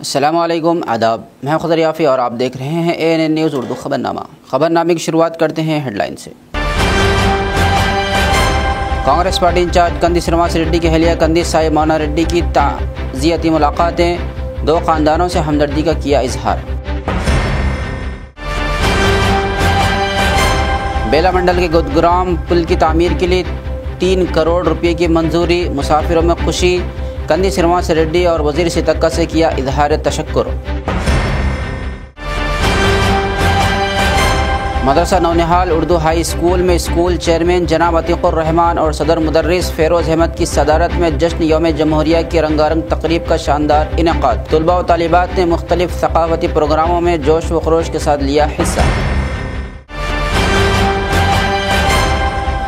अस्सलामु अलैकुम, आदाब। मैं खुदर याफ़ी और आप देख रहे हैं ANN न्यूज़ उर्दू खबरनामा। खबरनामे की शुरुआत करते हैं हेडलाइन से। कांग्रेस पार्टी इंचार्ज कंदी श्रीनिवास रेड्डी की अहलिया कंदी साहिब मौना रेड्डी की ताज़ियती मुलाकातें, दो ख़ानदानों से हमदर्दी का किया इजहार। बेला मंडल के गुदग्राम पुल की तामीर के लिए 3 करोड़ रुपये की मंजूरी, मुसाफिरों में खुशी। कंदी श्रीनिवास रेड्डी और वज़ीर सितक्का से किया इजहार तशक्कुर। मदरसा नौनिहाल उर्दू हाई स्कूल में स्कूल चेयरमैन जनाब अतीकुर रहमान और सदर मुदर्रिस फेरोज़ अहमद की सदारत में जश्न यौम जमहूरिया की रंगारंग तकरीब का शानदार इनेकाद। तलबा व तालिबात ने मुख्तलिफ सकाफती प्रोग्रामों में जोश व खरोश के साथ लिया हिस्सा।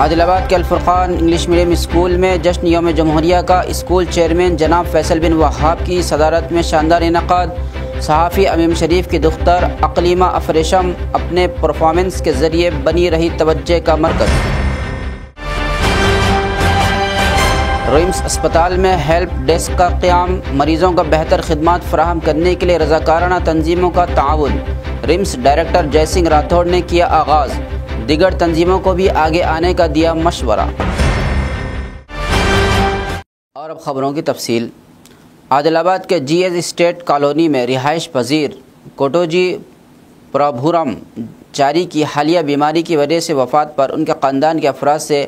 आदिलाबाद के अल-फुरक़ान इंग्लिश मीडियम स्कूल में जश्न यौम जमहूरिया का स्कूल चेयरमैन जनाब फैसल बिन वहाब की सदारत में शानदार इनेकाद। सहाफ़ी अमीम शरीफ की दुख्तर अक़लीमा अफरेशम अपने परफॉर्मेंस के ज़रिए बनी रही तवज्जो का मरकज़। रिम्स अस्पताल में हेल्प डेस्क का क़याम, मरीज़ों को बेहतर खिदमात फ़राहम करने के लिए रज़ाकाराना तंजीमों का ताउन। रिम्स डायरेक्टर जय सिंह राठौड़ ने किया आगाज़, दीगर तंजीमों को भी आगे आने का दिया मशवरा। और अब ख़बरों की तफसील। आदिलाबाद के GS स्टेट कॉलोनी में रिहाइश पजीर कोटोजी प्रभुरम चारी की हालिया बीमारी की वजह से वफ़ात पर उनके ख़ानदान के अफराद से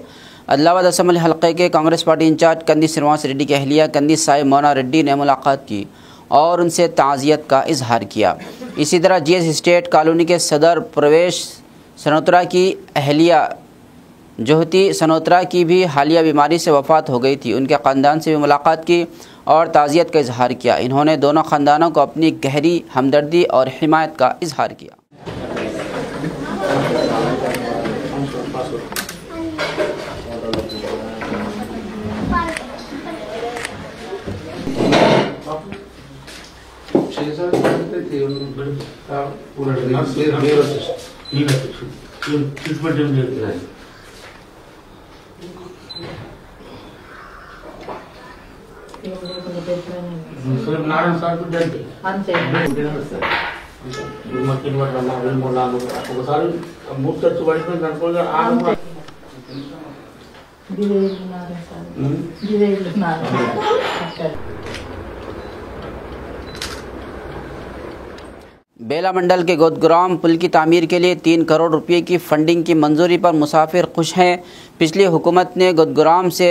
आदिलाबाद असम्बली हल्के के कांग्रेस पार्टी इंचार्ज कंदी श्रीनिवास रेड्डी की अहलिया कंदी साहिब मौना रेड्डी ने मुलाकात की और उनसे ताज़ियत का इजहार किया। इसी तरह GS स्टेट कॉलोनी के सदर प्रवेश सनोत्रा की अहलिया जोहती सनोत्रा की भी हालिया बीमारी से वफ़ात हो गई थी। उनके ख़ानदान से भी मुलाकात की और ताज़ियत का इजहार किया। इन्होंने दोनों ख़ानदानों को अपनी गहरी हमदर्दी और हिमायत का इजहार किया। నారాయణ సార్ అంతే ఒకసారి మూర్తి పడిపోయింది అనుకోగా बेला मंडल के गुदग्राम पुल की तामीर के लिए 3 करोड़ रुपये की फंडिंग की मंजूरी पर मुसाफिर खुश हैं। पिछली हुकूमत ने गुदग्राम से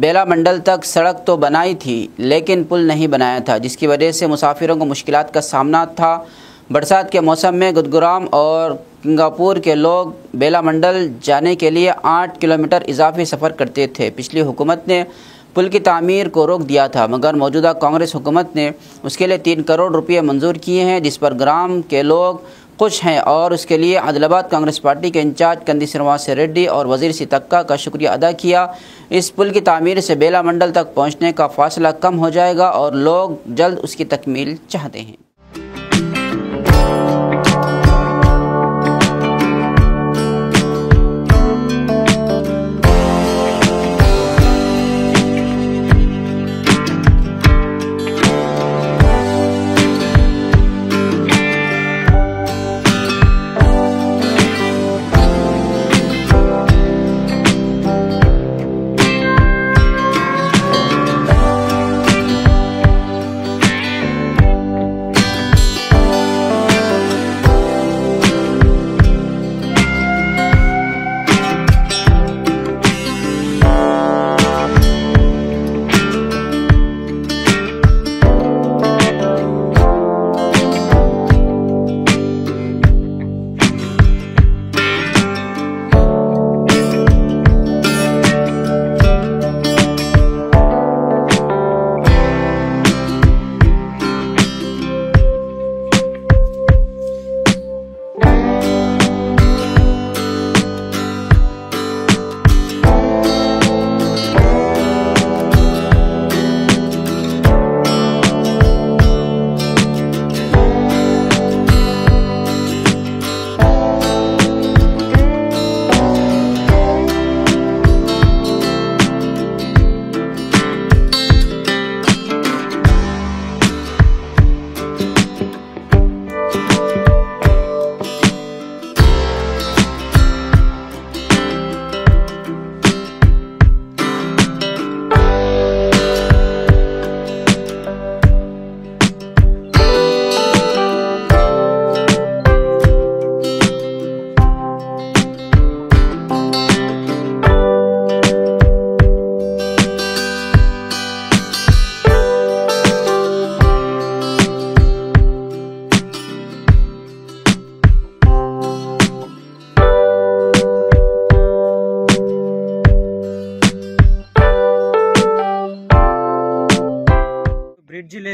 बेला मंडल तक सड़क तो बनाई थी लेकिन पुल नहीं बनाया था, जिसकी वजह से मुसाफिरों को मुश्किलात का सामना था। बरसात के मौसम में गुदग्राम और किंगापुर के लोग बेला मंडल जाने के लिए 8 किलोमीटर इजाफी सफ़र करते थे। पिछली हुकूमत ने पुल की तामीर को रोक दिया था, मगर मौजूदा कांग्रेस हुकूमत ने उसके लिए 3 करोड़ रुपये मंजूर किए हैं, जिस पर ग्राम के लोग खुश हैं और उसके लिए आदिलाबाद कांग्रेस पार्टी के इंचार्ज कंदी श्रीनिवास रेड्डी और वज़ीर सितक्का का शुक्रिया अदा किया। इस पुल की तामीर से बेला मंडल तक पहुंचने का फासला कम हो जाएगा और लोग जल्द उसकी तकमील चाहते हैं।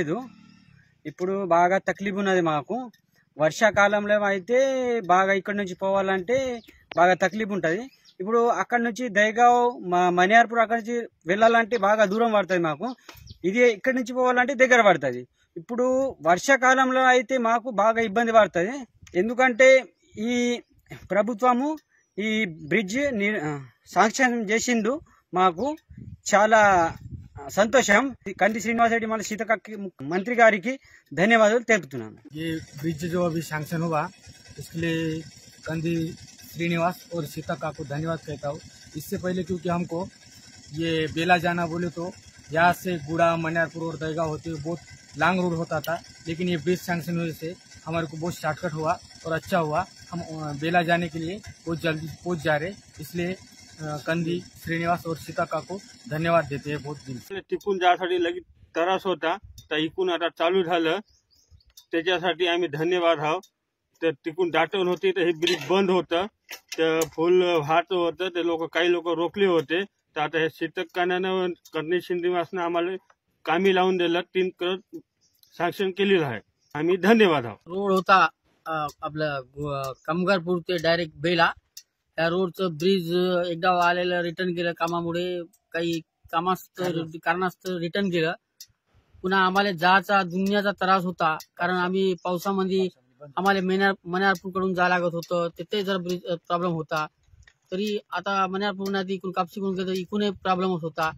లేదు. ఇప్పుడు బాగా తక్లీఫ్ ఉన్నది మాకు. వర్షాకాలంలో అయితే బాగా ఇక్కడ నుంచి పోవాలంటే బాగా తక్లీఫ్ ఉంటుంది. ఇప్పుడు అక్కడ నుంచి దైగావ్ మనియార్పూర్ అక్కడ నుంచి వెళ్ళాలంటే బాగా దూరం పడుతుంది మాకు. ఇది ఇక్కడ నుంచి పోవాలంటే దగ్గర పడుతుంది. ఇప్పుడు వర్షాకాలంలో అయితే మాకు బాగా ఇబ్బంది పడుతుంది. ఎందుకంటే ఈ ప్రభుత్వము ఈ బ్రిడ్జ్ శాంక్షన్ చేసిండు. మాకు చాలా సంతోషం. कंदी श्रीनिवास रेड्डी మన सीता मंत्री गारी की धन्यवाद తెలుపుతున్నాను. ये ब्रिज जो अभी सैंक्शन हुआ इसके लिए कंदी श्रीनिवास और सीता का को धन्यवाद कहता हूँ. इससे पहले क्योंकि हमको ये बेला जाना बोले तो यहाँ से गुड़ा मनियारपुर और दहगांव होते हुए बहुत लॉन्ग रोड होता था, लेकिन ये ब्रिज सैंक्शन होने से हमारे को बहुत शॉर्टकट हुआ और अच्छा हुआ. हम बेला जाने के लिए बहुत जल्दी पहुँच जा रहे, इसलिए कंदी श्रीनिवास और सीता का को धन्यवाद देते हैं. बहुत दिन टिकून जासाठी लगेच त्रास होता, तर इकून आता चालू झालं, त्याच्यासाठी आम्ही धन्यवाद आहोत. तर तिकून दाटवून होती तर हे ब्रिज बंद होतं, तर फुल वाहत होतं, ते लोक काही लोक रोखले होते. तर आता हे शीतकानानं कंदी श्रीनिवासनं आम्हाला कामी लावून दिलं. 3 करोड सँक्शन केलेलं आहे. आम्ही धन्यवाद आहोत. रोड होता आपलं कामगारपूर ते डायरेक्ट बेला, त्या रोडचं ब्रिज एकदा आलेलं रिटर्न केलं कामामुळे, काही कारणास्तव रिटर्न केलं. पुन्हा आम्हाला जायचा दुनियाचा त्रास होता, कारण आम्ही पावसामध्ये आम्हाला मनियारपूरकडून जावं लागत होतं. तिथे जर ब्रिज प्रॉब्लेम होता, तरी आता मनियारपूर नाही इकडून कापसीकडून गेलं इकडून प्रॉब्लेम होत होता.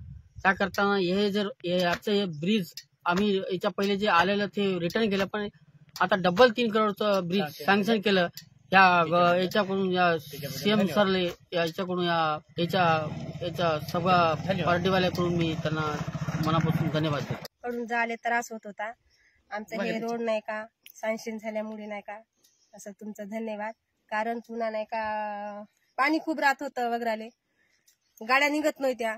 त्याकरता हे जर आजचं हे ब्रिज आम्ही याच्या पहिले जे आलेलं ते रिटर्न केलं, पण आता डबल 3 करोडचं ब्रिज सँक्शन केलं. याच्याकडून या सीएम सरले याच्याकडून याच्या सगळ्या पार्टीवाल्याकडून मी त्यांना मनापासून धन्यवाद देतो. कडून जायला त्रास होत होता. आमचं हे रोड नाही का सँक्शन झाल्यामुळे नाही का, असं तुमचं धन्यवाद. कारण पुन्हा नाही का पाणी खूप राहत होतं वगैरे, गाड्या निघत नव्हत्या,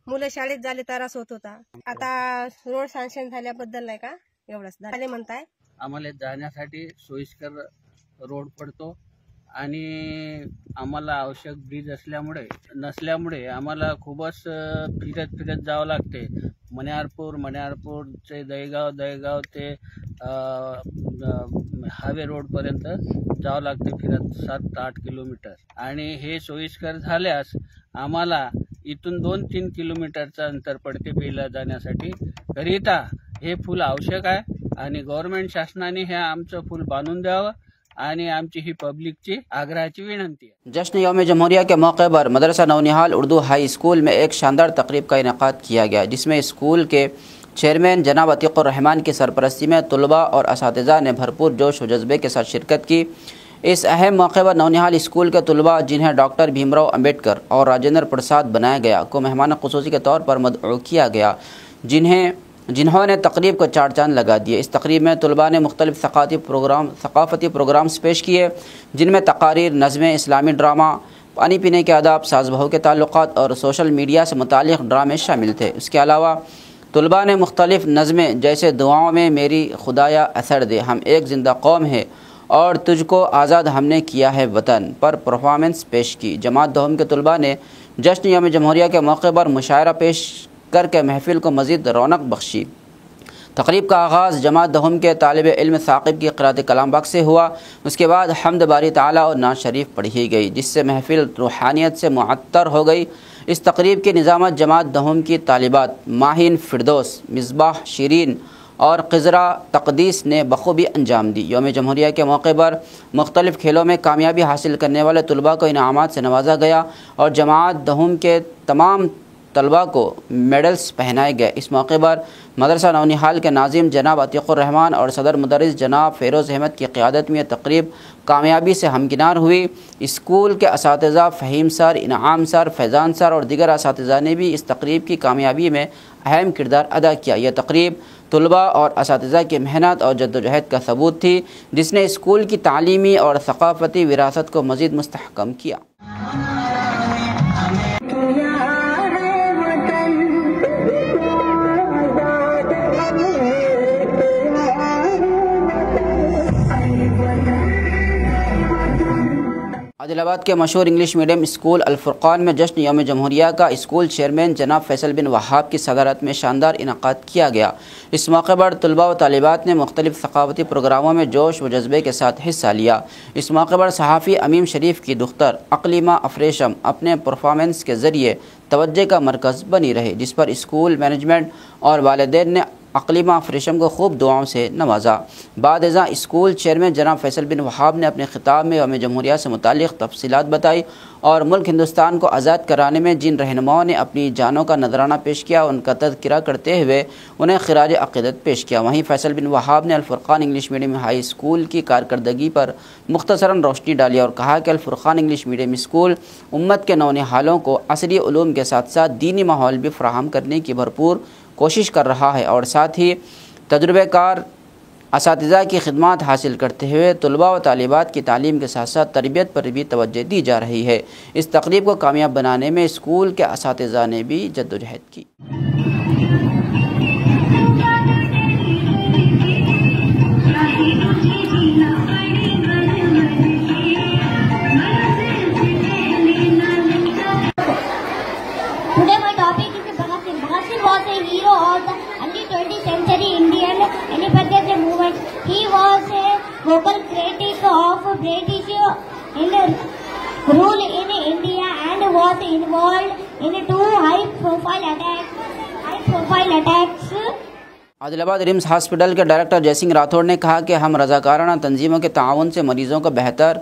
मुलं शाळेत जायला त्रास होत होता. आता रोड सँक्शन झाल्याबद्दल नाही का एवढंच झाले म्हणताय. आम्हाला जाण्यासाठी सोयीस्कर रोड पडतो आणि आम्हाला आवश्यक ब्रिज नसल्यामुळे आम्हाला खूपच फिरत जावं लागते. मनियारपूरचे दहगाव ते हायवे रोडपर्यंत जावं लागते फिरत 7-8 किलोमीटर. आणि हे सोयीस्कर झाल्यास आम्हाला इथून 2-3 किलोमीटरचं अंतर पडते बेला जाण्यासाठी. करिता हे फूल आवश्यक आहे आणि गव्हर्नमेंट शासनाने हे आमचं फूल बांधून द्यावं आणि आमची ही पब्लिकची आग्रहाची विनंती है. जश्न यौम जमहूरिया के मौके पर मदरसा नौनिहाल उर्दू हाई स्कूल में एक शानदार तकरीब का इनेकाद किया गया, जिसमें स्कूल के चेयरमैन जनाब अतीकुर रहमान की सरपरस्ती में तलबा और असातिज़ा ने भरपूर जोश व जज्बे के साथ शिरकत की. इस अहम मौके पर नौनिहाल स्कूल के तलबा, जिन्हें डॉक्टर भीमराव अम्बेडकर और राजेंद्र प्रसाद बनाया गया, को मेहमान ख़ुसूसी के तौर पर मदऊ किया गया, जिन्होंने तकरीब को 4 चांद लगा दिए. इस तकरीब में तलबा ने मुख्तलिफ सकाफ़ती प्रोग्राम्स पेश किए, जिनमें तकारीर, नज़में, इस्लामी ड्रामा, पानी पीने के आदाब, साज़ बहू के ताल्लुक़ात और सोशल मीडिया से मुतालिक़ ड्रामे शामिल थे. इसके अलावा तलबा ने मुख्तलिफ नज़में जैसे दुआओं में मेरी खुदाया असर दे, हम एक ज़िंदा कौम है और तुझको आज़ाद हमने किया है वतन पर परफॉर्मेंस पेश की. जमात दहम के तलबा ने जश्न यौम जमहूरिया के मौके पर मुशायरा पेश करके महफिल को मज़ीद रौनक बख्शी. तकरीब का आगाज़ जमात दहम के तालिब इल्म साकिब की क़िरात कलाम पाक से हुआ. उसके बाद हम्द बारी ताला और नात शरीफ पढ़ी गई, जिससे महफिल रूहानियत से मुअत्तर हो गई. इस तकरीब की निज़ामत जमात दहम की तालिबात माहिन फ़िरदौस, मिसबाह शिरीन और क़िज़रा तक़दीस ने बखूबी अंजाम दी. यौम जमहूरिया के मौके पर मुख्तलिफ़ खेलों में कामयाबी हासिल करने वाले तलबा को इनामात से नवाजा गया और जमात दहम के तमाम तलबा को मेडल्स पहनाए गए. इस मौके पर मदरसा नौनिहाल के नाजिम जनाब अतीकुर रहमान और सदर मुदर्रिस जनाब फ़ेरोज़ अहमद की क़ियादत में तकरीब कामयाबी से हमकिनार हुई. स्कूल के असातिज़ा फ़हीम सर, इनाम सर, फैज़ान सर और दीगर असातिज़ा ने भी इस तकरीब की कामयाबी में अहम किरदार अदा किया. यह तकरीब तलबा और असातिज़ा की मेहनत और जद्दोजहद का सबूत थी, जिसने स्कूल की तालीमी और सकाफ़ती विरासत को मज़ीद मुस्तहकम किया. आदिलाबाद के मशहूर इंग्लिश मीडियम स्कूल अल-फुरकान में जश्न यौम जमहूरिया का स्कूल चेयरमैन जनाब फैसल बिन वहाब की सदारत में शानदार इनकाद किया गया। इस मौके पर तलबा व तालिबात ने मुख्तलिफ सकाफती प्रोग्रामों में जोश व जज्बे के साथ हिस्सा लिया। इस मौके पर सहाफ़ी अमीम शरीफ की दुख्तर अकलीमा अफरेशम अपने परफॉर्मेंस के ज़रिए तवज्जो का मरकज़ बनी रही, जिस पर स्कूल मैनेजमेंट और वालिदैन ने अकलीमा अफरेशम को खूब दुआओं से नवाजा। बाद अज़ां स्कूल चेयरमैन जनाब फैसल बिन वहाब ने अपने खिताब में यौम जमहूरिया से मुतालिक तफसीलात बताई और मुल्क हिंदुस्तान को आज़ाद कराने में जिन रहनुमाओं ने अपनी जानों का नजराना पेश किया उनका तज़किरा करते हुए उन्हें खिराज अक़ीदत पेश किया। वहीं फैसल बिन वहाब ने अल-फुरकान इंग्लिश मीडियम हाई स्कूल की कारकर्दगी पर मुख्तसरन रोशनी डाली और कहा कि अल-फुरकान इंग्लिश मीडियम स्कूल उम्मत के नौनिहालों को असरी उलूम के साथ साथ दीनी माहौल भी फराहम करने की भरपूर कोशिश कर रहा है और साथ ही तजुर्बेकार असातिज़ा की खिदमत हासिल करते हुए तलबा व तालिबात की तालीम के साथ साथ तरबियत पर भी तवज्जो दी जा रही है। इस तकरीब को कामयाब बनाने में स्कूल के असातिज़ा ने भी जद्दोजहद की। Today my topic is Bhagat Singh. Bhagat Singh was a hero of the early 20th century Indian independence movement. He was a vocal critic of British rule in India and was involved in two high-profile attacks. Adilabad RIMS hospital के director Jaisingh Rathore ने कहा कि हम रज़ाकाराना तंजीमों के ताउन से मरीज़ों को बेहतर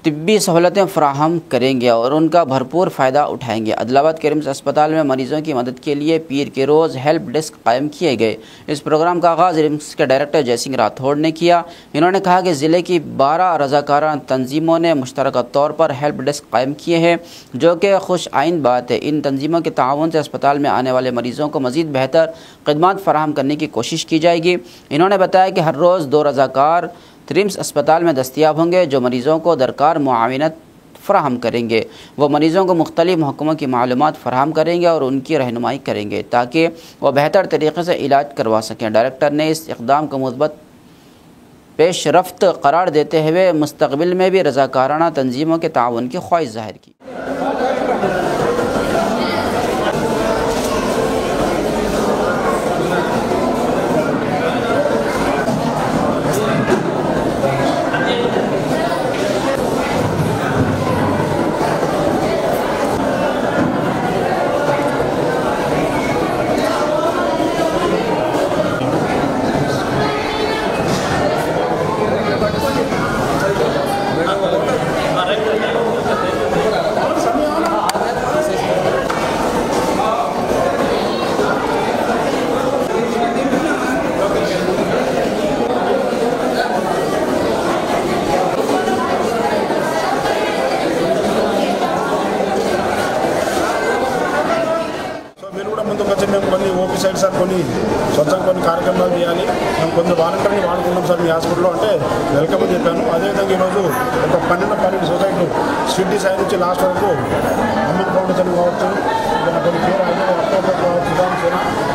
तिब्बी सहूलतें फराहम करेंगे और उनका भरपूर फ़ायदा उठाएंगे। आदिलाबाद के रिम्स अस्पताल में मरीज़ों की मदद के लिए पीर के रोज़ हेल्प डेस्क कायम किए गए। इस प्रोग्राम का आगाज़ रिम्स के डायरेक्टर जयसिंह राठौड़ ने किया। इन्होंने कहा कि ज़िले की 12 रज़ाकाराना तंजीमों ने मुश्तरका तौर पर हेल्प डेस्क कायम किए हैं, जो कि खुश आइंद बात है। इन तंजीमों के ताउन से अस्पताल में आने वाले मरीज़ों को मज़ीद बेहतर खिदमत फराहम करने की कोशिश की जाएगी। इन्होंने बताया कि हर रोज़ 2 रज़ाकार रिम्स अस्पताल में दस्तियाब होंगे जो मरीज़ों को दरकार मुआविनत फ़राहम करेंगे। वो मरीज़ों को मुख्तलिफ महकमों की मालूमात फ़राहम करेंगे और उनकी रहनुमाई करेंगे ताकि वह बेहतर तरीक़े से इलाज करवा सकें। डायरेक्टर ने इस इक़दाम को मुस्बत पेशरफ्त करार देते हुए मुस्तक़बिल में भी रज़ाकाराना तंजीमों के ताउन की ख्वाहिश ज़ाहिर की। మేము కొన్ని ఓపీ సైడ్ సార్ కొన్ని స్వచ్ఛంగా కొన్ని కార్యక్రమాలు చేయాలి, మేము కొంచెం వాలంటీర్ని వాడుకున్నాం సార్ మీ హాస్పిటల్లో అంటే వెల్కమ్ అని చెప్పాను. అదేవిధంగా ఈరోజు ఒక 12 సొసైటీలు స్వీట్ సైడ్ నుంచి లాస్ట్ వరకు అమ్మన్ ఫౌండేషన్ కావచ్చు, కొన్ని పేరు కావచ్చు,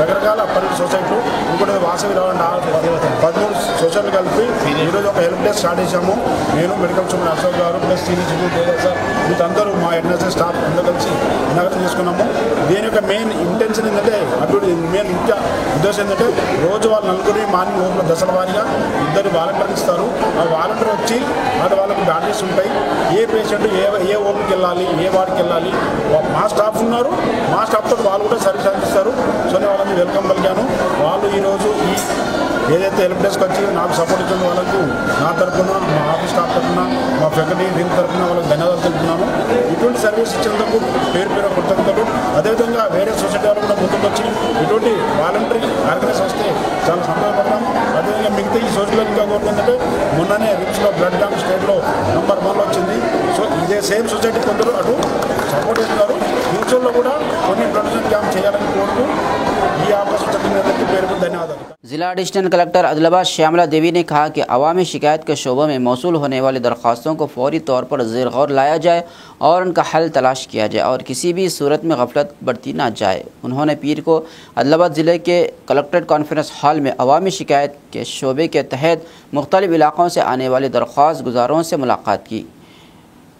రకరకాల 12 సొసైటీలు, ఇంకోటి వాసవి రావండి 13 సొసైటీలు కలిపి ఈరోజు ఒక హెల్ప్ డెస్క్ స్టార్ట్ చేశాము. నేను medical super Ashok garu plus senior citizen sir వీళ్ళందరూ మా ఎన్ఎస్ఎస్ స్టాఫ్ అందరూ కలిసి ఇనాగరేషన్ చేసుకున్నాము. దీని యొక్క మెయిన్ ఇంటెన్షన్ ఏంటంటే అభివృద్ధి మెయిన్ ముఖ్య ఉద్దేశం ఏంటంటే రోజు వాళ్ళు నలుగురిని మార్నింగ్ ఓపిక దశల వారీగా 2 వాలంటీర్లు ఇస్తారు. ఆ వాలంటీర్ వచ్చి వాళ్ళకు బ్యాటరీస్ ఉంటాయి, ఏ పేషెంట్ ఏ ఓపికి వెళ్ళాలి, ఏ వార్డుకి వెళ్ళాలి, మా స్టాఫ్ ఉన్నారు, మా స్టాఫ్తో వాళ్ళు కూడా సర్వీస్ అందిస్తారు. సో నేను వాళ్ళని వెల్కమ్ పలికాను. వాళ్ళు ఈరోజు ఈ ఏదైతే హెల్ప్ డెస్క్ వచ్చి నాకు సపోర్ట్ ఇచ్చిన వాళ్ళకు నా తరఫున, మా ఆఫీస్ స్టాఫ్ తరఫున, మా ఫ్యాకల్టీ రింగ్ తరఫున వాళ్ళకి ధన్యవాదాలు తెలుపుతున్నాను. ఇటువంటి సర్వీస్ ఇచ్చినందుకు పేరు కృతజ్ఞతలు. అదేవిధంగా వేరే సొసైటీ వాళ్ళు కూడా ముందుకు వచ్చి ఇటువంటి వాలంటరీ ఆర్గనైజ్ వస్తే చాలా సంతోషపడతాం. అదేవిధంగా మిగతా ఈ సోషల్ ఇంకా కోరుకుందంటే మొన్ననే రిమ్స్లో బ్లడ్ బ్యాంక్ స్టేట్లో నెంబర్ 1 వచ్చింది. సో ఇదే సేమ్ సొసైటీ కొందరు అటు సపోర్ట్ చేస్తున్నారు. ఫ్యూచర్లో కూడా కొన్ని ప్రొడక్షన్ క్యాంప్ చేయాలని కోరుతూ ఈ అవకాశం పేరు धन्यवाद। जिला एडिशनल कलेक्टर आदिलाबाद श्यामला देवी ने कहा कि अवामी शिकायत के शोबों में मौसूल होने वाली दरख्वास्तों को फौरी तौर पर ज़ेर गौर लाया जाए और उनका हल तलाश किया जाए और किसी भी सूरत में गफलत बरती ना जाए। उन्होंने पीर को आदिलाबाद ज़िले के कलेक्ट्रेट कॉन्फ्रेंस हॉल में अवामी शिकायत के शोबे के तहत मुख्तलिफ इलाक़ों से आने वाले दरख्वास्त गुजारों से मुलाकात की।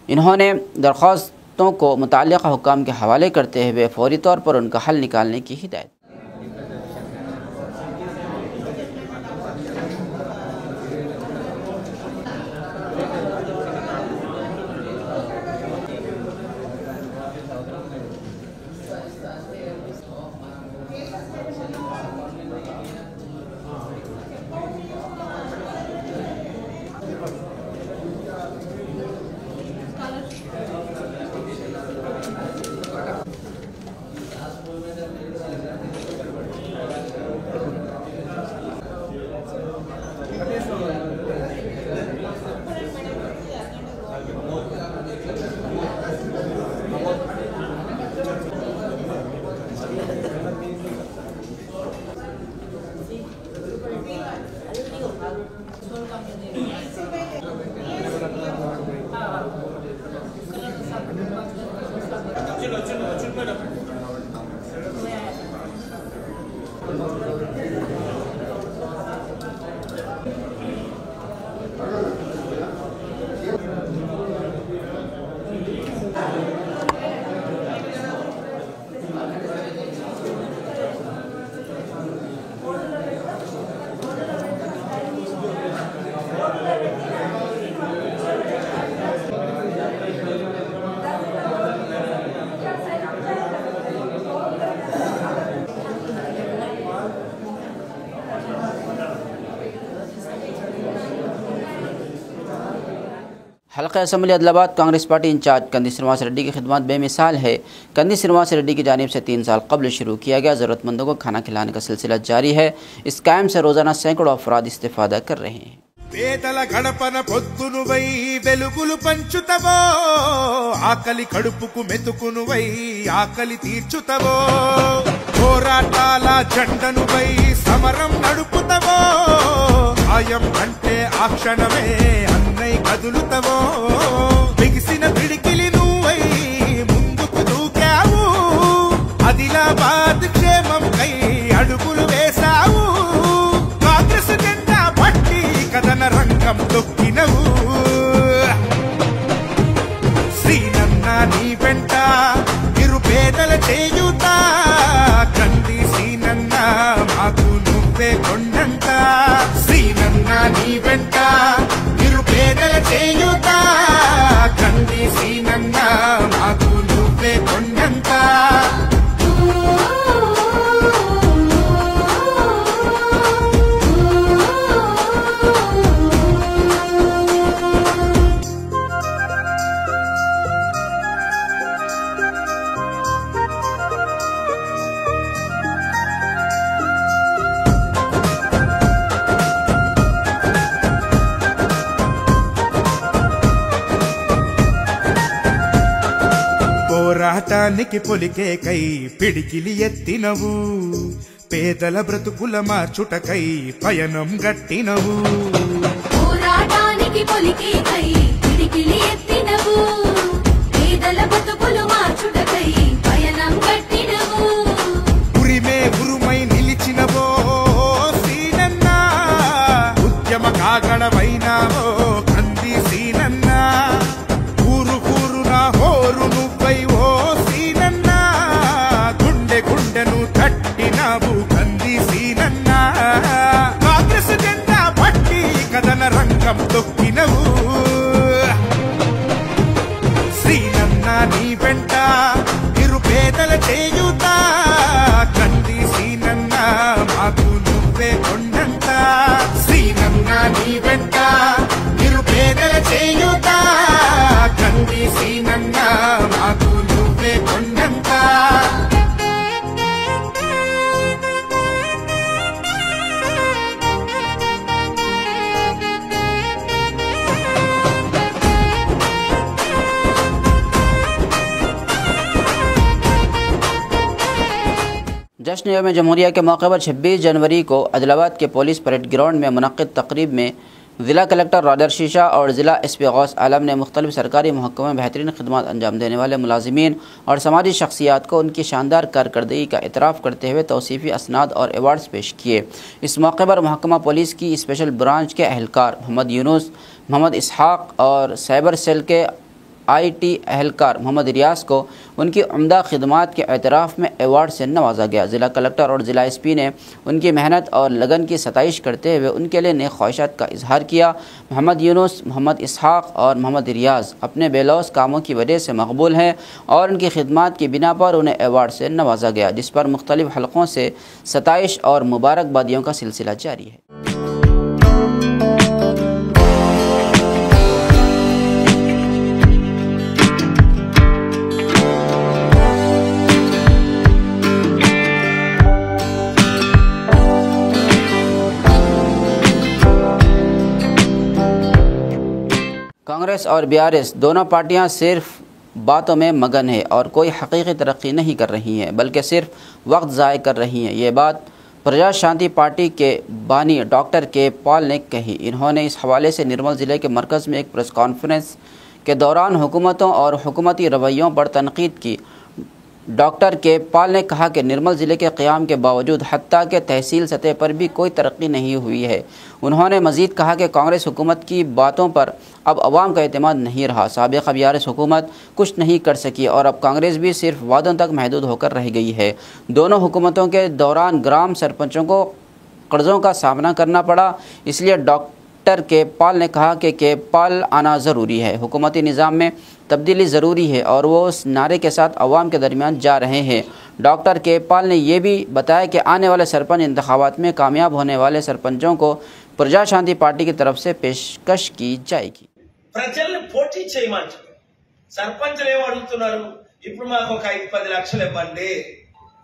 इन्होंने दरख्वास्तों को मुतल्लिक़ा हुक्काम के हवाले करते हुए फौरी तौर पर उनका हल निकालने की हिदायत। हल्का असम्बली अदलाबाद कांग्रेस पार्टी इंचार्ज कंदी श्रीनिवास रेड्डी की खिदमत बेमिसाल है। कंदी श्रीनिवास रेड्डी की जानिब से 3 साल कबल शुरू किया गया ज़रूरतमंदों को खाना खिलाने का सिलसिला जारी है। इस कैंप से रोज़ाना सैकड़ों अफराद इस्तेफादा कर रहे हैं। పేదల గడపన పొద్దునువై వెలుగులు పంచుతవో ఆకలి కడుపుకు మెతుకునువై ఆకలి తీర్చుతవో పోరాటాల జెండనువై సమరం నడుపుతవో ఆయం అంటే ఆ క్షణమే అన్నై కదులుతవో బిగిసిన పిడికిలి నువ్వై ముందుకు దూకావు ఆదిలాబాద్ క్షేమం కై అడుగులు వేశావు కాంగ్రెస్ జెండా పట్టి కదన రంగం తొక్కినవు శ్రీనన్న నీ వెంట నిరుపేదల చేయుత కంది శ్రీనన్న మాకు నువ్వే కొండంత శ్రీనన్న నీ వెంట నిరుపేదల చేయుత కంది శ్రీనన్న మాకు నువ్వే కొండంత పోరాటానికి పొలికేకై పిడికిలి ఎత్తినవు పేదల బ్రతుకుల మార్చుటకై పయనం గట్టినవు పోరాటానికి పొలికేకై పిడికిలి ఎత్తినవు పేదల బ్రతుకులు మార్చుటకై పయనం గట్టినవు ఉరిమే ఉరుమై నిలిచినవో సీనన్న ఉద్యమ కాగడవైనావో కంది సీనన్న ఊరు ఊరున హోరు నువ్వై ఓ సీనన్న గుండె గుండెను తట్టినావు కంది సీనన్న కాంగ్రెస్ జెండా పట్టి కదన రంగం తొక్కినవు శ్రీనన్న నీ వెంట నిరుపేదల చేయుత కంది సీనన్న మాకు నువ్వే కొండంత శ్రీనన్న నీ వెంట నిరుపేదల చేయుత కంది సీనన్న మాకు నువ్వే కొండంత जश्न यौम जमहूरिया के मौके पर 26 जनवरी को अदलाबाद के पुलिस परेड ग्राउंड में मुनक़्क़िद तक़रीब में ज़िला कलेक्टर रादर शीशा और ज़िला एसपी गौस आलम ने मुख्तलिफ सरकारी महकमों में बेहतरीन खिदमत अंजाम देने वाले मुलाजिमीन और समाजी शख्सियात को उनकी शानदार कारकर्दगी का इतराफ़ करते हुए तौसीफ़ी असनाद और एवार्ड्स पेश किए। इस मौके पर महकमा पुलिस की स्पेशल ब्रांच के अहलकार मोहम्मद यूनुस, मोहम्मद इसहाक़ और साइबर सेल के IT एहलकार मोहम्मद रियाज को उनकी उम्दा खिदमात के एतराफ़ में अवार्ड से नवाजा गया। ज़िला कलेक्टर और ज़िला SP ने उनकी मेहनत और लगन की सताइश करते हुए उनके लिए नेक ख्वाहिशात का इजहार किया। मोहम्मद यूनुस, मोहम्मद इसहाक और मोहम्मद रियाज अपने बेलौस कामों की वजह से मकबूल हैं और उनकी खिदमात की बिना पर उन्हें अवार्ड से नवाजा गया, जिस पर मुख्तलिफ हलकों से सताइश और मुबारकबादियों का सिलसिला जारी है। कांग्रेस और BRS दोनों पार्टियां सिर्फ बातों में मगन है और कोई हकीकी तरक्की नहीं कर रही हैं, बल्कि सिर्फ वक्त ज़ाय कर रही हैं। ये बात प्रजा शांति पार्टी के बानी डॉक्टर के पॉल ने कही। इन्होंने इस हवाले से निर्मल ज़िले के मरकज़ में एक प्रेस कॉन्फ्रेंस के दौरान हुकूमतों और हुकूमती रवैयों पर तनकीद की। डॉक्टर के पॉल ने कहा कि निर्मल ज़िले के क़याम के बावजूद हत्ता के तहसील सतह पर भी कोई तरक्की नहीं हुई है। उन्होंने मज़ीद कहा कि कांग्रेस हुकूमत की बातों पर अब अवाम का एतमाद नहीं रहा। साबिक़ा BRS हुकूमत कुछ नहीं कर सकी और अब कांग्रेस भी सिर्फ वादों तक महदूद होकर रह गई है। दोनों हुकूमतों के दौरान ग्राम सरपंचों को कर्ज़ों का सामना करना पड़ा, इसलिए डॉक्टर के पॉल ने कहा कि पॉल आना ज़रूरी है, हुकूमती निज़ाम में तब्दीली ज़रूरी है और वो उस नारे के साथ अवाम के दरमियान जा रहे हैं। डॉक्टर के पॉल ने यह भी बताया कि आने वाले सरपंच इंतखाबात में कामयाब होने वाले सरपंचों को प्रजा शांति पार्टी की तरफ से पेशकश की जाएगी। ప్రజల్ని పోటీ చేయమంటారు, సర్పంచులు ఏమడుగుతున్నారు, ఇప్పుడు మాకు ఒక 5-10 లక్షలు ఇవ్వండి,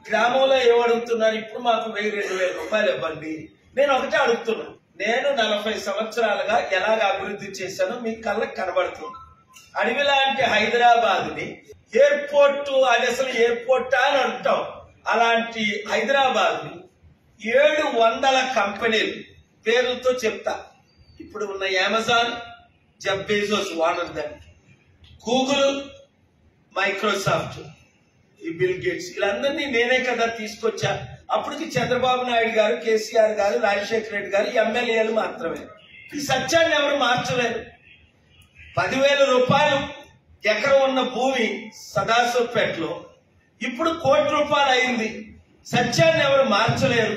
గ్రామంలో ఏమడుగుతున్నారు, ఇప్పుడు మాకు 1000-2000 రూపాయలు ఇవ్వండి. నేను ఒకటే అడుగుతున్నా, నేను 40 సంవత్సరాలుగా ఎలాగ అభివృద్ధి చేశానో మీ కళ్ళకి కనబడుతుంది. అడవి లాంటి హైదరాబాద్ ని ఎయిర్పోర్ట్, అది అసలు ఎయిర్పోర్ట్ అని అంటాం, అలాంటి హైదరాబాద్ ని 700 కంపెనీలు పేర్లతో చెప్తా. ఇప్పుడు ఉన్న అమెజాన్, జెఫ్ బెజోస్ ఓనర్ దాన్ని, గూగుల్, మైక్రోసాఫ్ట్, ఈ బిల్ గేట్స్, వీళ్ళందరినీ నేనే కదా తీసుకొచ్చా. అప్పటికి చంద్రబాబు నాయుడు గారు, కేసీఆర్ గారు, రాజశేఖర రెడ్డి గారు ఎమ్మెల్యేలు మాత్రమే. ఈ సత్యాన్ని ఎవరు మార్చలేరు. 10,000 రూపాయలు ఎకరం ఉన్న భూమి సదాశివపేటలో ఇప్పుడు ₹1,00,00,000 అయింది. సత్యాన్ని ఎవరు మార్చలేరు.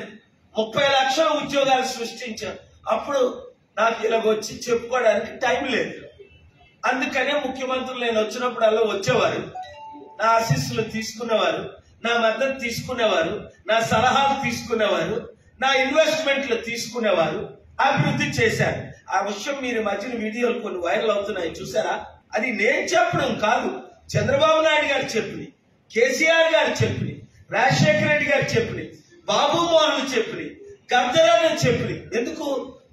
30 లక్షల ఉద్యోగాలు సృష్టించారు. అప్పుడు నాకు ఇలాగొచ్చి చెప్పుకోవడానికి టైం లేదు. అందుకనే ముఖ్యమంత్రులు నేను వచ్చినప్పుడల్లా వచ్చేవారు, నా ఆశీస్సులు తీసుకునేవారు, నా మద్దతు తీసుకునేవారు, నా సలహాలు తీసుకునేవారు, నా ఇన్వెస్ట్మెంట్లు తీసుకునేవారు, అభివృద్ధి చేశారు. ఆ విషయం మీరు మధ్యన వీడియోలు కొన్ని వైరల్ అవుతున్నాయి చూసారా? అది నేను చెప్పడం కాదు, చంద్రబాబు నాయుడు గారు చెప్పినాయి, కేసీఆర్ గారు చెప్పినాయి, రాజశేఖర రెడ్డి గారు చెప్పినాయి, బాబు మోహన్ చెప్పినాయి, గద్దరాని చెప్పినాయి. ఎందుకు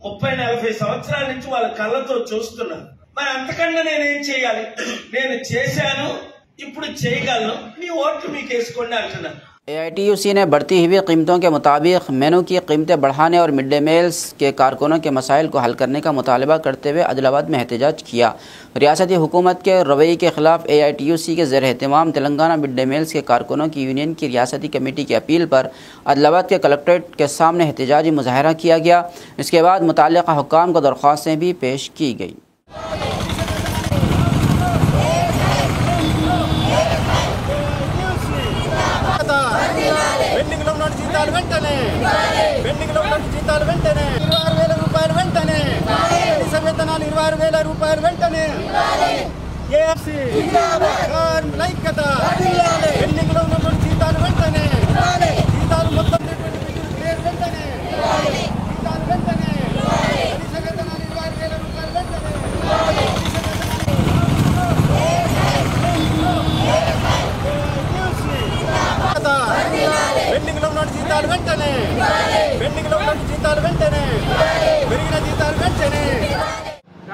30-40 సంవత్సరాల నుంచి వాళ్ళ కళ్ళతో చూస్తున్నాను. మరి అంతకన్నా నేనేం చేయాలి? నేను చేశాను, ఇప్పుడు చేయగలను, మీ ఓట్లు మీకు వేసుకోండి అంటున్నాను. AITUC ने बढ़ती हुई कीमतों के मुताबिक मेनू की कीमतें बढ़ाने और मिड डे मील्स के कारकुनों के मसाइल को हल करने का मुतालबा करते हुए आदिलाबाद में एहतजाज किया। रियासती हुकूमत के रवैये के खिलाफ AITUC के ज़ेर एहतमाम तेलंगाना मिड डे मील्स के कारकुनों की यूनियन की रियासती कमेटी की अपील पर आदिलाबाद के कलेक्ट्रेट के सामने एहतजाजी मुजाहरा किया गया। इसके बाद मुताल्लिक़ा हुक्काम को दरख्वास्तें भी पेश की गई।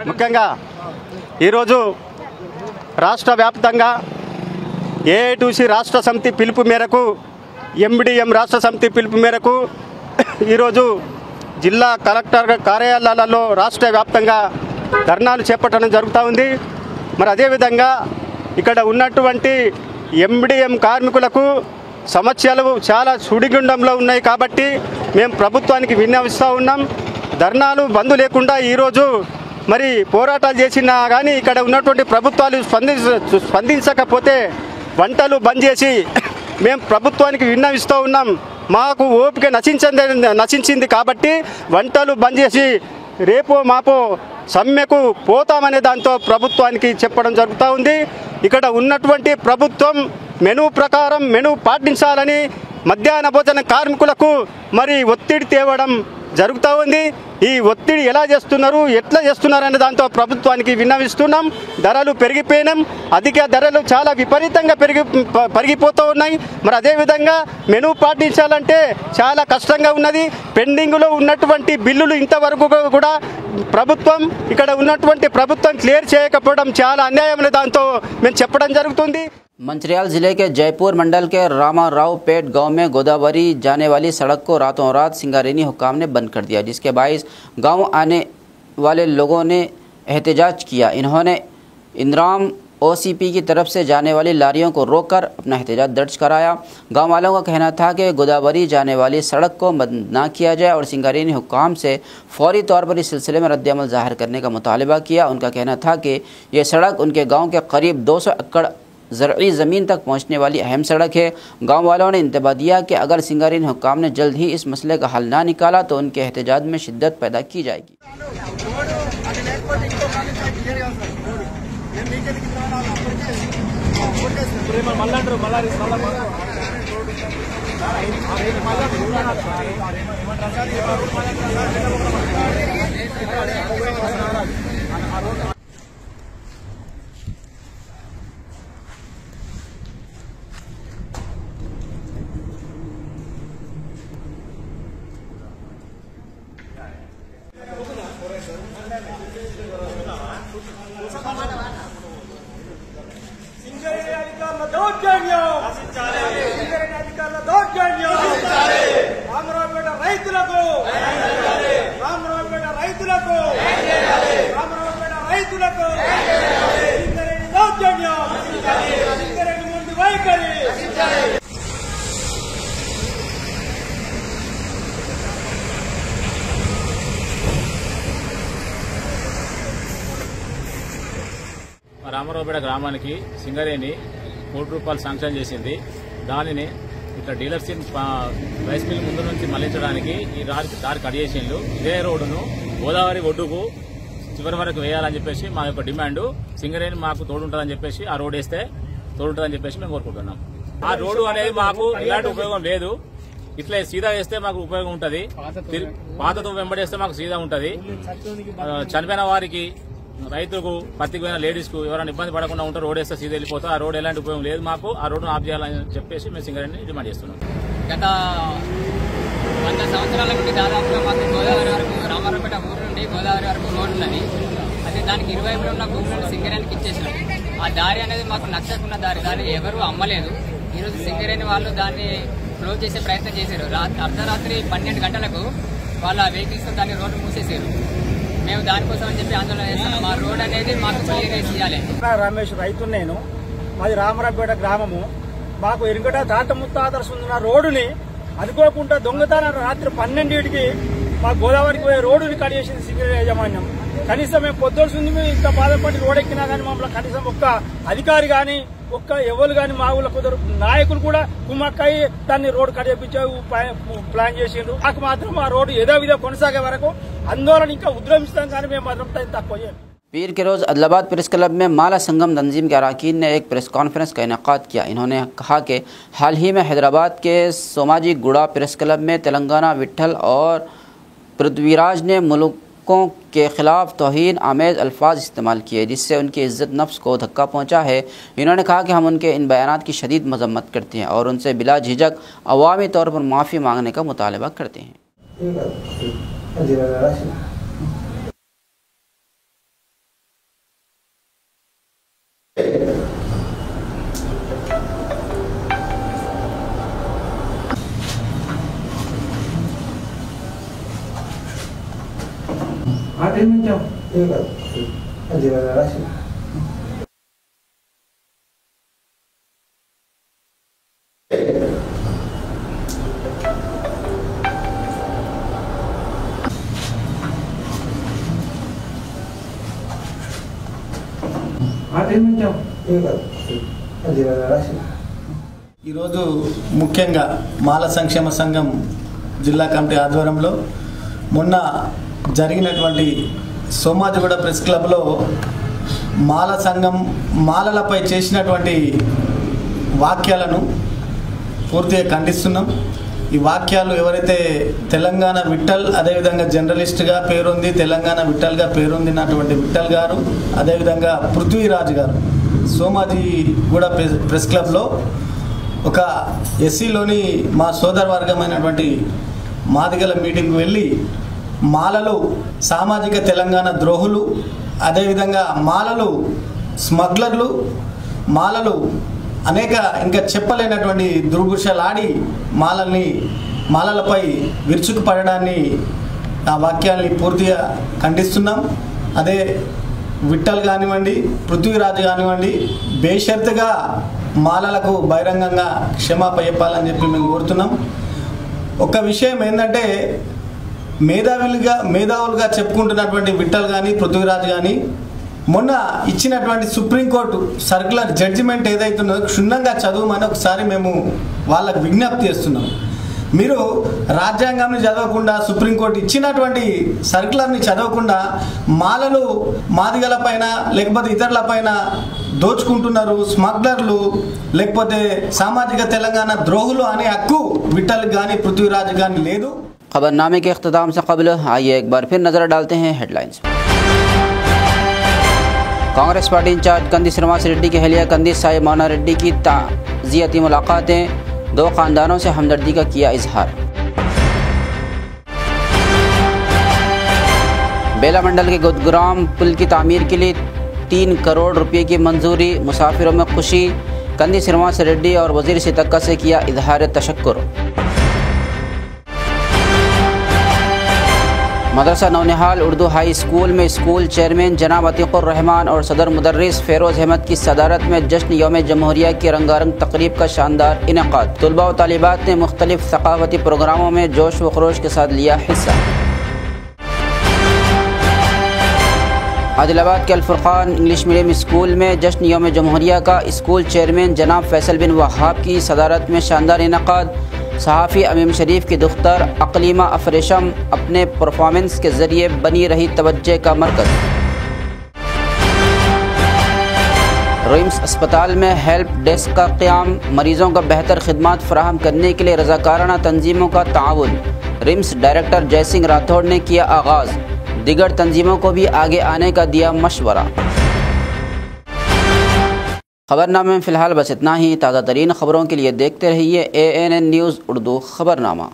ముఖ్యంగా ఈరోజు రాష్ట్ర వ్యాప్తంగా AITUC రాష్ట్ర సమితి పిలుపు మేరకు, MDM రాష్ట్ర సమితి పిలుపు మేరకు ఈరోజు జిల్లా కలెక్టర్ కార్యాలయాలలో రాష్ట్ర వ్యాప్తంగా ధర్నాలు చేపట్టడం జరుగుతూ ఉంది. మరి అదేవిధంగా ఇక్కడ ఉన్నటువంటి MDM కార్మికులకు సమస్యలు చాలా సుడిగుండంలో ఉన్నాయి కాబట్టి మేము ప్రభుత్వానికి విన్నవిస్తూ ఉన్నాం. ధర్నాలు బంద్ లేకుండా ఈరోజు మరి పోరాటాలు చేసినా కానీ ఇక్కడ ఉన్నటువంటి ప్రభుత్వాలు స్పందించకపోతే వంటలు బంద్ చేసి మేము ప్రభుత్వానికి విన్నవిస్తూ ఉన్నాం. మాకు ఓపిక నశించింది కాబట్టి వంటలు బంద్ చేసి రేపో మాపో సమ్మెకు పోతామనే దాంతో ప్రభుత్వానికి చెప్పడం జరుగుతూ ఉంది. ఇక్కడ ఉన్నటువంటి ప్రభుత్వం మెనూ ప్రకారం మెనూ పాటించాలని మధ్యాహ్న భోజన కార్మికులకు మరి ఒత్తిడి తేవడం జరుగుతూ ఉంది. ఈ ఒత్తిడి ఎలా చేస్తున్నారు, ఎట్లా చేస్తున్నారు అనే దాంతో ప్రభుత్వానికి విన్నవిస్తున్నాం. ధరలు పెరిగిపోయినాం, అధిక ధరలు చాలా విపరీతంగా పెరిగిపోతూ ఉన్నాయి. మరి అదేవిధంగా మెనూ పాటించాలంటే చాలా కష్టంగా ఉన్నది. పెండింగ్లో ఉన్నటువంటి బిల్లులు ఇంతవరకు కూడా ఇక్కడ ఉన్నటువంటి ప్రభుత్వం క్లియర్ చేయకపోవడం చాలా అన్యాయం. దాంతో మేము చెప్పడం జరుగుతుంది. मंचिरियाल जिले के जयपुर मंडल के रामाराव पेट गांव में गोदावरी जाने वाली सड़क को रातों रात सिंगारेनी हुक्काम ने बंद कर दिया, जिसके बायस गांव आने वाले लोगों ने एहतजाज किया। इन्होंने इंद्राम OCP की तरफ से जाने वाली लारियों को रोककर अपना एहतजाज दर्ज कराया। गांव वालों का कहना था कि गोदावरी जाने वाली सड़क को बंद ना किया जाए और सिंगारेनी हुक्काम से फौरी तौर पर इस सिलसिले में रद्दअमल जाहिर करने का मुतालबा किया। उनका कहना था कि ये सड़क उनके गाँव के करीब 200 एकड़ ज़रई ज़मीन तक पहुँचने वाली अहम सड़क है। गांव वालों ने इंतबाह दिया कि अगर सिंगारेनी हुक्काम ने जल्द ही इस मसले का हल ना निकाला तो उनके एहतजाज में शिद्दत पैदा की जाएगी। రామరావుపేట గ్రామానికి సింగరేణి ₹1 శాంక్షన్ చేసింది. దానిని ఇట్లా డీలర్స్ రైస్ మిల్ ముందు నుంచి మళ్లించడానికి ఈ దారి కట్ చేసిండ్రు. ఇదే రోడ్డును గోదావరి ఒడ్డుకు చివరి వరకు వేయాలని చెప్పేసి మా యొక్క డిమాండ్. సింగరేణి మాకు తోడుంటుందని చెప్పేసి ఆ రోడ్ వేస్తే తోడుంటుందని చెప్పేసి మేము కోరుకుంటున్నాం. ఆ రోడ్డు అనేది మాకు ఎలాంటి ఉపయోగం లేదు. ఇట్లా సీదా వేస్తే మాకు ఉపయోగం ఉంటుంది, పాతతో వెంబడేస్తే మాకు సీదా ఉంటుంది. చనిపోయిన వారికి, రైతులకు, పత్తికి పోయిన లేడీస్ కు ఎవరైనా ఇబ్బంది పడకుండా ఉంటే రోడ్ వేస్తే సీదా వెళ్ళిపోతారు. ఆ రోడ్ ఎలాంటి ఉపయోగం లేదు మాకు. ఆ రోడ్డును ఆఫ్ చేయాలని చెప్పేసి మేము సింగరేణిని డిమాండ్ చేస్తున్నాం. గత 100 సంవత్సరాల నుండి దాదాపుగా మాకు గోదావరి వరకు రామారావుపేట ఊరు నుండి గోదావరి వరకు రోడ్డు ఉన్నది. అది దానికి ఇరువైపులో ఉన్న భూములను సింగరేణికి ఇచ్చేసినాం. ఆ దారి అనేది మాకు నచ్చకున్న దారి, దాన్ని ఎవరు అమ్మలేదు. ఈరోజు సింగరేణి వాళ్ళు దాన్ని క్లోజ్ చేసే ప్రయత్నం చేశారు. అర్ధరాత్రి 12 గంటలకు వాళ్ళ వెహికల్స్ దాన్ని రోడ్డు మూసేశారు. మేము దానికోసం అని చెప్పి ఆందోళన చేస్తున్నాం. మా రోడ్ అనేది మాకు క్లియర్ చేయాలి. రమేష్ రైతు నేను, మాది రామరావుపేట గ్రామము. మాకు ఎరుగట తాత ముత్తాతలు ఉన్న రోడ్డుని అనుకోకుండా దొంగతనం రాత్రి 12కి మా గోదావరికి పోయే రోడ్డుని కట్ చేసింది సింగరేణి యాజమాన్యం. కనీసం మేము పొద్దుడుంది మేము ఇంత బాధపడి రోడ్ ఎక్కినా కానీ మమ్మల్ని కనీసం ఒక్క అధికారి కానీ ఒక్క ఎవరు కానీ మా ఊళ్ళో కుదరు నాయకులు కూడా కుమ్మక్కై దాన్ని రోడ్డు కట్ చేయించే ప్లాన్ చేసిండ్రు. మాకు మాత్రం ఆ రోడ్డు ఏదో విధంగా కొనసాగే వరకు ఆందోళన ఇంకా ఉద్యమిస్తాం కానీ మేము మాత్రం తక్కువ చేయాలి. पीर के रोज़ अदलाबाद प्रेस क्लब में माला संगम तंजीम के अरकान ने एक प्रेस कॉन्फ्रेंस का इनेकाद किया। इन्होंने कहा कि हाल ही में हैदराबाद के सोमाजी गुड़ा प्रेस क्लब में तेलंगाना विट्ठल और पृथ्वीराज ने मुल्कों के ख़िलाफ़ तौहीन आमेज़ अल्फाज इस्तेमाल किए, जिससे उनकी इज़्ज़त नफ्स को धक्का पहुँचा है। इन्होंने कहा कि हम उनके इन बयानात की शदीद मजम्मत करते हैं और उनसे बिला झिझक अवामी तौर पर माफ़ी मांगने का मुतालबा करते हैं। ఈరోజు ముఖ్యంగా మాల సంక్షేమ సంఘం జిల్లా కమిటీ ఆధ్వర్యంలో మొన్న జరిగినటువంటి సోమాజిగూడ ప్రెస్ క్లబ్లో మాల సంఘం మాలలపై చేసినటువంటి వాక్యాలను పూర్తిగా ఖండిస్తున్నాం. ఈ వాక్యాలు ఎవరైతే తెలంగాణ విఠల్, అదేవిధంగా జర్నలిస్ట్గా పేరుంది, తెలంగాణ విఠల్గా పేరొందినటువంటి విఠల్ గారు, అదేవిధంగా పృథ్వీరాజ్ గారు సోమాజిగూడ ప్రెస్ క్లబ్లో ఒక ఎస్సీలోని మా సోదర వర్గమైనటువంటి మాదిగల మీటింగ్కి వెళ్ళి మాలలు సామాజిక తెలంగాణ ద్రోహులు, అదేవిధంగా మాలలు స్మగ్లర్లు, మాలలు అనేక ఇంకా చెప్పలేనటువంటి దుర్భుషలాడి మాలలపై విరుచుకు పడడాన్ని, ఆ వాక్యాల్ని పూర్తిగా ఖండిస్తున్నాం. అదే విఠల్ కానివ్వండి, పృథ్వీరాజ్ కానివ్వండి, బేషరతుగా మాలలకు బహిరంగంగా క్షమాపణ చెప్పాలని చెప్పి మేము కోరుతున్నాం. ఒక విషయం ఏంటంటే మేధావులుగా చెప్పుకుంటున్నటువంటి విఠల్ కానీ పృథ్వీరాజ్ కానీ మొన్న ఇచ్చినటువంటి సుప్రీంకోర్టు సర్క్యులర్ జడ్జిమెంట్ ఏదైతుందో క్షుణ్ణంగా చదవమని ఒకసారి మేము వాళ్ళకు విజ్ఞప్తి చేస్తున్నాం. మీరు రాజ్యాంగాన్ని చదవకుండా, సుప్రీంకోర్టు ఇచ్చినటువంటి సర్క్యులర్ని చదవకుండా మాలలు మాదిగల పైన లేకపోతే ఇతరుల పైన దోచుకుంటున్నారు, స్మగ్లర్లు లేకపోతే సామాజిక తెలంగాణ ద్రోహులు అనే హక్కు విఠల్ కానీ పృథ్వీరాజ్ కానీ లేదు. खबरनामे के अख्ताम से कबल आइए एक बार फिर नज़र डालते हैं हेडलाइंस। कांग्रेस पार्टी इंचार्ज कंदी श्रीनिवास रेड्डी की अहलिया कंदी साहिब मोना रेड्डी की ताज़ियती मुलाकातें, दो ख़ानदानों से हमदर्दी का किया इजहार। बेला मंडल के गुदग्राम पुल की तामीर के लिए 3 करोड़ रुपए की मंजूरी, मुसाफिरों में खुशी। कंदी श्रीनिवास रेड्डी और वज़ीर सितक्का से किया इजहार तशक्कुर। मदरसा नौनिहाल उर्दू हाई स्कूल में स्कूल चेयरमैन जनाब अतीकुर रहमान और सदर मुदर्रिस फेरोज़ अहमद की सदारत में जश्न यौम जमहूरिया की रंगारंग तकरीब का शानदार इनेकाद। तलबा व तालिबात ने मुख्तलिफ सकाफती प्रोग्रामों में जोश व खरोश के साथ लिया हिस्सा। आदिलाबाद के अल-फुरक़ान इंग्लिश मीडियम स्कूल में जश्न यौम जमहूरिया का स्कूल चेयरमैन जनाब फैसल बिन वहाब की सदारत में शानदार इनेकाद। सहाफ़ी अमीम शरीफ की दुख्तर अकलीमा अफरेशम अपने परफॉर्मेंस के ज़रिए बनी रही तवज्जो का मरकज़। रिम्स अस्पताल में हेल्प डेस्क का क़याम, मरीज़ों को बेहतर खिदमात फराहम करने के लिए रज़ाकाराना तंजीमों का ताउन। रिम्स डायरेक्टर जयसिंह राठौड़ ने किया आगाज़, दीगर तंजीमों को भी आगे आने का दिया मशवरा। खबरनामे में फ़िलहाल बस इतना ही। ताज़ा तरीन खबरों के लिए देखते रहिए ANN न्यूज़ उर्दू खबरनामा।